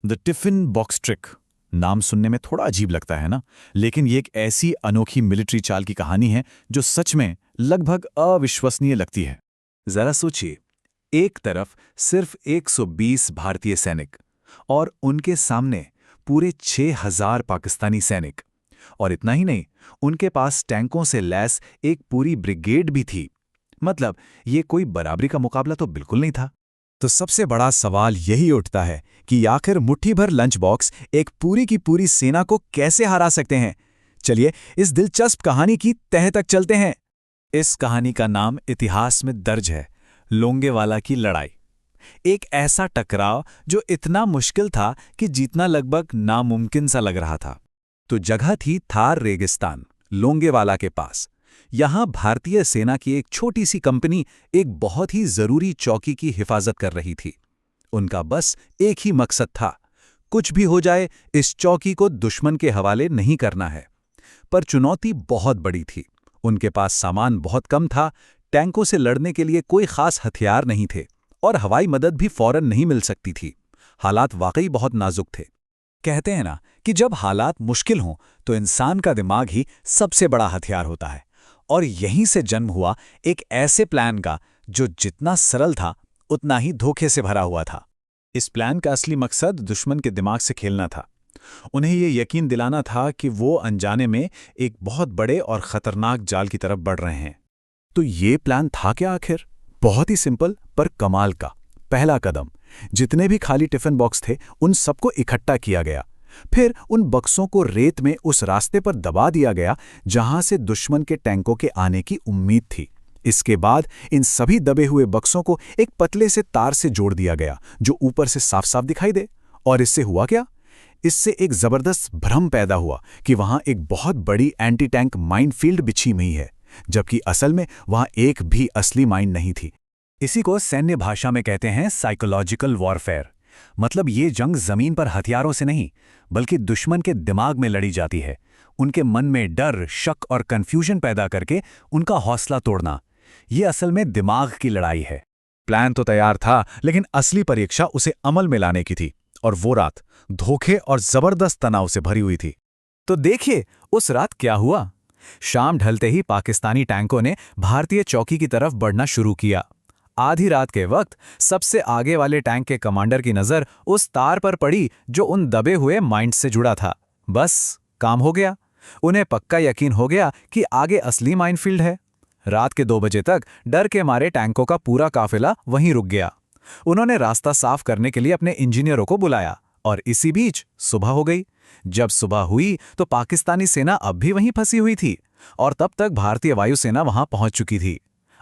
The tiffin box trick नाम सुनने में थोड़ा अजीब लगता है ना, लेकिन ये एक ऐसी अनोखी मिलिट्री चाल की कहानी है जो सच में लगभग अविश्वसनीय लगती है। जरा सोचिए, एक तरफ सिर्फ 120 भारतीय सैनिक और उनके सामने पूरे 6000 पाकिस्तानी सैनिक। और इतना ही नहीं, उनके पास टैंकों से लैस एक पूरी ब्रिगेड भी थी। मतलब ये कोई बराबरी का मुकाबला तो बिल्कुल नहीं था। तो सबसे बड़ा सवाल यही उठता है कि आखिर मुट्ठी भर लंच बॉक्स एक पूरी की पूरी सेना को कैसे हरा सकते हैं। चलिए इस दिलचस्प कहानी की तह तक चलते हैं। इस कहानी का नाम इतिहास में दर्ज है, लोंगेवाला की लड़ाई। एक ऐसा टकराव जो इतना मुश्किल था कि जीतना लगभग नामुमकिन सा लग रहा था। तो जगह थी थार रेगिस्तान, लोंगेवाला के पास। यहां भारतीय सेना की एक छोटी सी कंपनी एक बहुत ही जरूरी चौकी की हिफाजत कर रही थी। उनका बस एक ही मकसद था, कुछ भी हो जाए इस चौकी को दुश्मन के हवाले नहीं करना है। पर चुनौती बहुत बड़ी थी। उनके पास सामान बहुत कम था, टैंकों से लड़ने के लिए कोई खास हथियार नहीं थे और हवाई मदद भी फौरन नहीं मिल सकती थी। हालात वाकई बहुत नाजुक थे। कहते हैं ना कि जब हालात मुश्किल हों तो इंसान का दिमाग ही सबसे बड़ा हथियार होता है। और यहीं से जन्म हुआ एक ऐसे प्लान का जो जितना सरल था उतना ही धोखे से भरा हुआ था। इस प्लान का असली मकसद दुश्मन के दिमाग से खेलना था। उन्हें ये यकीन दिलाना था कि वो अनजाने में एक बहुत बड़े और खतरनाक जाल की तरफ बढ़ रहे हैं। तो ये प्लान था क्या आखिर? बहुत ही सिंपल पर कमाल का। पहला कदम, जितने भी खाली टिफिन बॉक्स थे उन सबको इकट्ठा किया गया। फिर उन बक्सों को रेत में उस रास्ते पर दबा दिया गया जहां से दुश्मन के टैंकों के आने की उम्मीद थी। इसके बाद इन सभी दबे हुए बक्सों को एक पतले से तार से जोड़ दिया गया जो ऊपर से साफ साफ दिखाई दे। और इससे हुआ क्या? इससे एक जबरदस्त भ्रम पैदा हुआ कि वहां एक बहुत बड़ी एंटी टैंक माइनफील्ड बिछी हुई है, जबकि असल में वहां एक भी असली माइन नहीं थी। इसी को सैन्य भाषा में कहते हैं साइकोलॉजिकल वॉरफेयर। मतलब ये जंग जमीन पर हथियारों से नहीं बल्कि दुश्मन के दिमाग में लड़ी जाती है। उनके मन में डर, शक और कंफ्यूजन पैदा करके उनका हौसला तोड़ना। ये असल में दिमाग की लड़ाई है। प्लान तो तैयार था, लेकिन असली परीक्षा उसे अमल में लाने की थी। और वो रात धोखे और जबरदस्त तनाव से भरी हुई थी। तो देखिए उस रात क्या हुआ। शाम ढलते ही पाकिस्तानी टैंकों ने भारतीय चौकी की तरफ बढ़ना शुरू किया। आधी रात के वक्त सबसे आगे वाले टैंक के कमांडर की नजर उस तार पर पड़ी जो उन दबे हुए माइंड से जुड़ा था। बस काम हो गया। उन्हें पक्का यकीन हो गया कि आगे असली माइनफील्ड है। रात के 2 बजे तक डर के मारे टैंकों का पूरा काफिला वहीं रुक गया। उन्होंने रास्ता साफ करने के लिए अपने इंजीनियरों को बुलाया और इसी बीच सुबह हो गई। जब सुबह हुई तो पाकिस्तानी सेना अब भी वहीं फंसी हुई थी और तब तक भारतीय वायुसेना वहां पहुंच चुकी थी।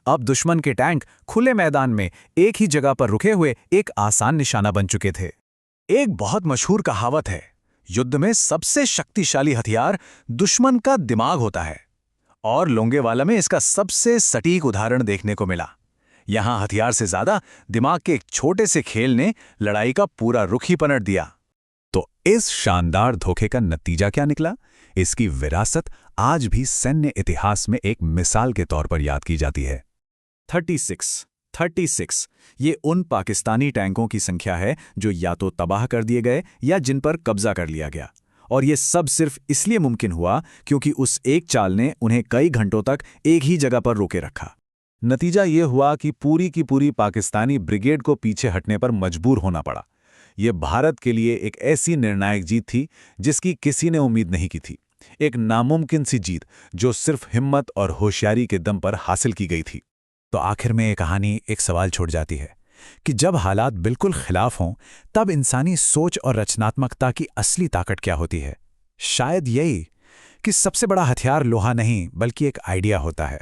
अब दुश्मन के टैंक खुले मैदान में एक ही जगह पर रुके हुए एक आसान निशाना बन चुके थे। एक बहुत मशहूर कहावत है, युद्ध में सबसे शक्तिशाली हथियार दुश्मन का दिमाग होता है। और लोंगेवाला में इसका सबसे सटीक उदाहरण देखने को मिला। यहां हथियार से ज्यादा दिमाग के एक छोटे से खेल ने लड़ाई का पूरा रुख ही पलट दिया। तो इस शानदार धोखे का नतीजा क्या निकला? इसकी विरासत आज भी सैन्य इतिहास में एक मिसाल के तौर पर याद की जाती है। 36 ये उन पाकिस्तानी टैंकों की संख्या है जो या तो तबाह कर दिए गए या जिन पर कब्जा कर लिया गया। और ये सब सिर्फ इसलिए मुमकिन हुआ क्योंकि उस एक चाल ने उन्हें कई घंटों तक एक ही जगह पर रोके रखा। नतीजा ये हुआ कि पूरी की पूरी पाकिस्तानी ब्रिगेड को पीछे हटने पर मजबूर होना पड़ा। ये भारत के लिए एक ऐसी निर्णायक जीत थी जिसकी किसी ने उम्मीद नहीं की थी। एक नामुमकिन सी जीत जो सिर्फ हिम्मत और होशियारी के दम पर हासिल की गई थी। तो आखिर में ये कहानी एक सवाल छोड़ जाती है कि जब हालात बिल्कुल खिलाफ हों तब इंसानी सोच और रचनात्मकता की असली ताकत क्या होती है? शायद यही कि सबसे बड़ा हथियार लोहा नहीं बल्कि एक आइडिया होता है।